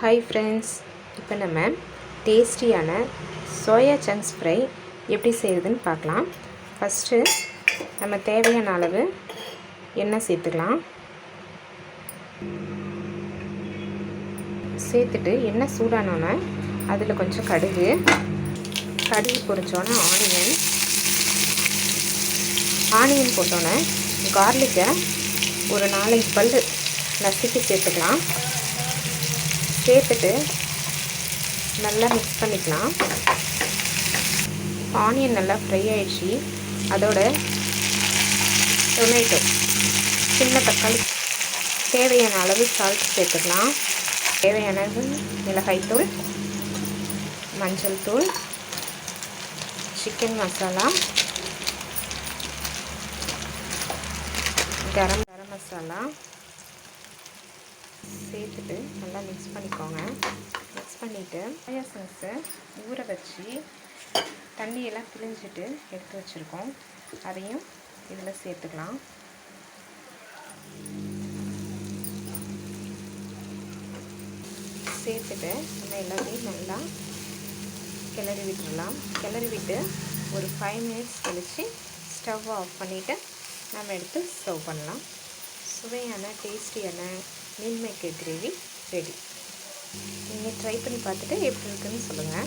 Hi friends, இப்போ நம்ம டேஸ்டியான சோயா சங்க்ஸ் ஃப்ரை எப்படி செய்கிறதுன்னு பார்க்கலாம். ஃபஸ்ட்டு நம்ம தேவையான அளவு எண்ணெய் சேர்த்துக்கலாம். சேர்த்துட்டு எண்ணெய் சூடானோன்னே அதில் கொஞ்சம் கடுகு பொரிச்சோன்னே ஆனியன் போட்டோன்னே கார்லிக்கை ஒரு 4-5 பல் நசுக்கி சேர்த்துக்கலாம். சேர்த்துட்டு நல்லா மிக்ஸ் பண்ணிக்கலாம். ஆனியன் நல்லா ஃப்ரை ஆகிடுச்சு. அதோட டொமேட்டோ, சின்ன தக்காளி, தேவையான அளவு சால்ட் சேர்த்துக்கலாம். தேவையான அளவு மிளகாய்த்தூள், மஞ்சள் தூள், சிக்கன் மசாலா, கரம் மசாலா சேர்த்துட்டு நல்லா மிக்ஸ் பண்ணிக்கோங்க. மிக்ஸ் பண்ணிவிட்டு சோயா சாஸை ஊற வச்சு தண்ணியெல்லாம் பிழிஞ்சிட்டு எடுத்து வச்சுருக்கோம். அதையும் இதில் சேர்த்துக்கலாம். சேர்த்துட்டு நம்ம எல்லாத்தையும் நல்லா கிளறி விட்டுடலாம். கிளறி விட்டு ஒரு 5 மினிட்ஸ் கழித்து ஸ்டவ் ஆஃப் பண்ணிவிட்டு நம்ம எடுத்து சர்வ் பண்ணலாம். சுவையான டேஸ்டியான மீல் மேக்கர் கிரேவி ரெடி. நீங்கள் ட்ரை பண்ணி பார்த்துட்டு எப்படி இருக்குன்னு சொல்லுங்கள்.